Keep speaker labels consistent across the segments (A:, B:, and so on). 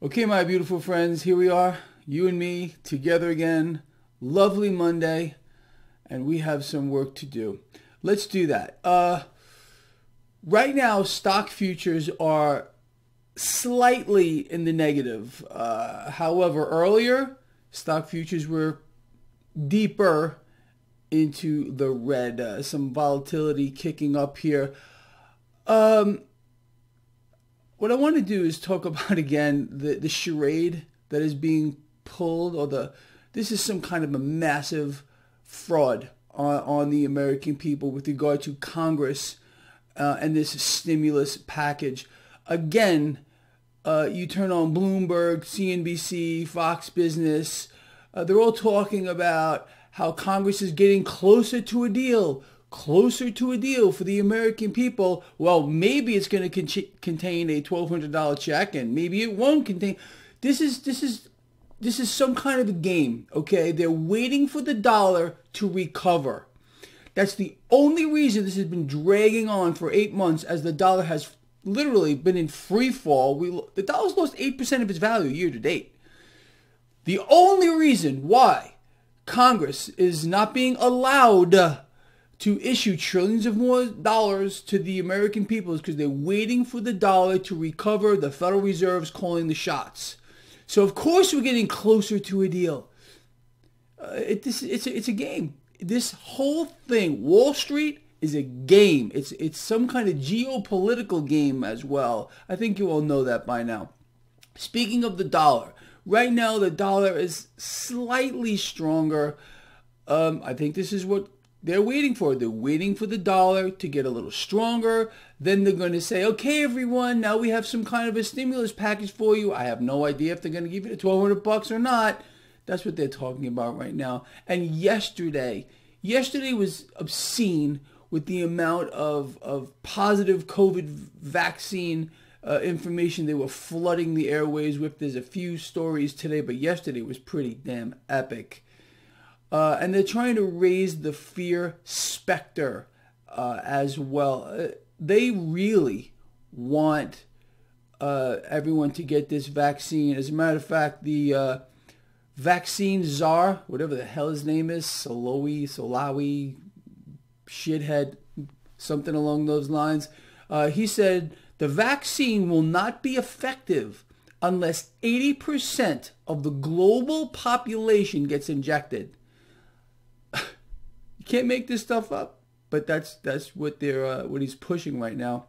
A: Okay, my beautiful friends, here we are, you and me, together again. Lovely Monday, and we have some work to do. Let's do that. Right now, stock futures are slightly in the negative. However, earlier, stock futures were deeper into the red. Some volatility kicking up here. What I want to do is talk about again the charade that is being pulled, or this is some kind of a massive fraud on the American people with regard to Congress and this stimulus package. Again, you turn on Bloomberg, CNBC, Fox Business, they're all talking about how Congress is getting closer to a deal for the American people. Well, maybe it's going to contain a $1,200 check, and maybe it won't contain. This is some kind of a game, okay? They're waiting for the dollar to recover. That's the only reason this has been dragging on for 8 months, as the dollar has literally been in free fall. The dollar's lost 8% of its value year to date. The only reason why Congress is not being allowed to issue trillions of more dollars to the American people is because they're waiting for the dollar to recover. The Federal Reserve's calling the shots. So of course we're getting closer to a deal. It's a game. This whole thing, Wall Street, is a game. It's some kind of geopolitical game as well. I think you all know that by now. Speaking of the dollar, right now the dollar is slightly stronger. I think this is what they're waiting for. They're waiting for the dollar to get a little stronger. Then they're going to say, okay, everyone, now we have some kind of a stimulus package for you. I have no idea if they're going to give you the $1,200 or not. That's what they're talking about right now. And yesterday was obscene with the amount of positive COVID vaccine information they were flooding the airways with. There's a few stories today, but yesterday was pretty damn epic. And they're trying to raise the fear specter as well. They really want everyone to get this vaccine. As a matter of fact, the vaccine czar, whatever the hell his name is, Solawi, shithead, something along those lines, he said the vaccine will not be effective unless 80% of the global population gets injected. You can't make this stuff up, but that's what what he's pushing right now.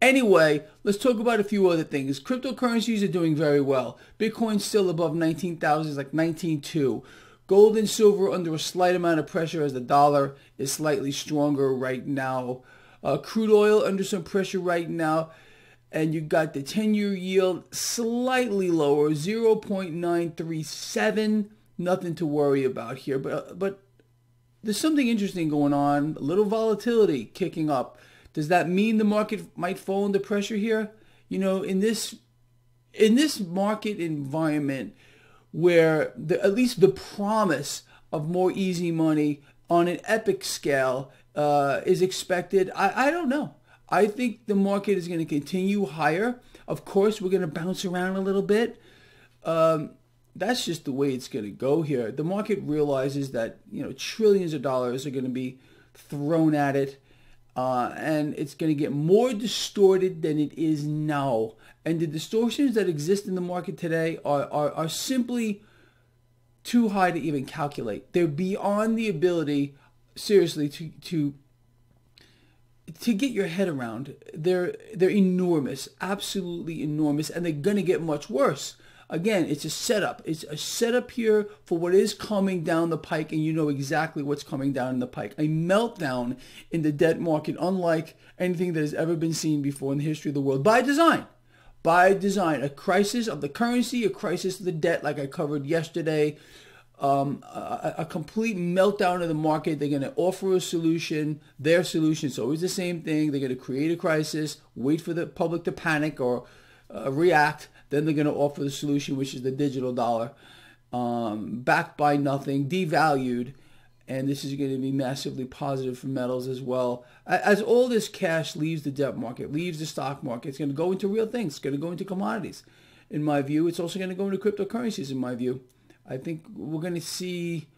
A: Anyway, let's talk about a few other things. Cryptocurrencies are doing very well. Bitcoin's still above 19,000, it's like 19.2. Gold and silver under a slight amount of pressure as the dollar is slightly stronger right now. Crude oil under some pressure right now. And you got the 10-year yield slightly lower, 0.937. Nothing to worry about here. But there's something interesting going on. A little volatility kicking up. Does that mean the market might fall under pressure here? You know, in this market environment where at least the promise of more easy money on an epic scale is expected, I don't know. I think the market is going to continue higher. Of course, we're going to bounce around a little bit. That's just the way it's going to go here. The market realizes that, you know, trillions of dollars are going to be thrown at it, and it's going to get more distorted than it is now. And the distortions that exist in the market today are simply too high to even calculate. They're beyond the ability, seriously, to get your head around. They're enormous, absolutely enormous, and they're going to get much worse. Again, it's a setup. It's a setup here for what is coming down the pike, and you know exactly what's coming down the pike. A meltdown in the debt market, unlike anything that has ever been seen before in the history of the world, by design. By design. A crisis of the currency, a crisis of the debt, like I covered yesterday. A complete meltdown of the market. They're going to offer a solution. Their solution is always the same thing. They're going to create a crisis, wait for the public to panic or react. Then they're going to offer the solution, which is the digital dollar, backed by nothing, devalued. And this is going to be massively positive for metals as well. As all this cash leaves the debt market, leaves the stock market, it's going to go into real things. It's going to go into commodities. in my view. It's also going to go into cryptocurrencies, in my view. I think we're going to see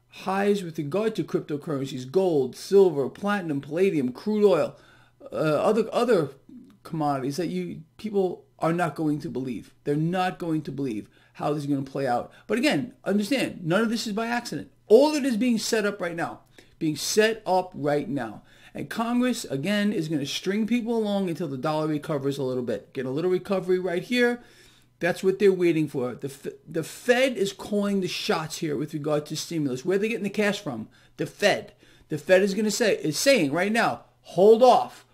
A: highs with regard to cryptocurrencies: gold, silver, platinum, palladium, crude oil, other commodities that people are not going to believe. They're not going to believe how this is going to play out. But again, understand, none of this is by accident. All of it is being set up right now. And Congress, again, is going to string people along until the dollar recovers a little bit. Get a little recovery right here. That's what they're waiting for. The Fed is calling the shots here with regard to stimulus. Where are they getting the cash from? The Fed. The Fed is saying right now, hold off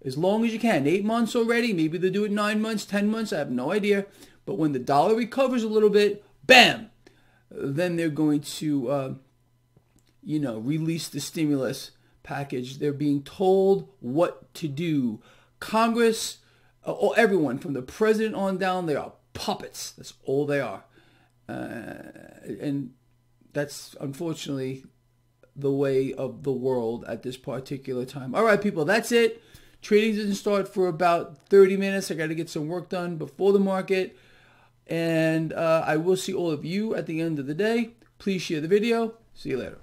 A: as long as you can. 8 months already. Maybe they'll do it 9 months, 10 months. I have no idea. But when the dollar recovers a little bit, bam, then they're going to, release the stimulus package. They're being told what to do. Congress, everyone from the president on down, they are puppets. That's all they are. And that's unfortunately the way of the world at this particular time. All right, people, that's it. Trading doesn't start for about 30 minutes. I got to get some work done before the market. And I will see all of you at the end of the day. Please share the video. See you later.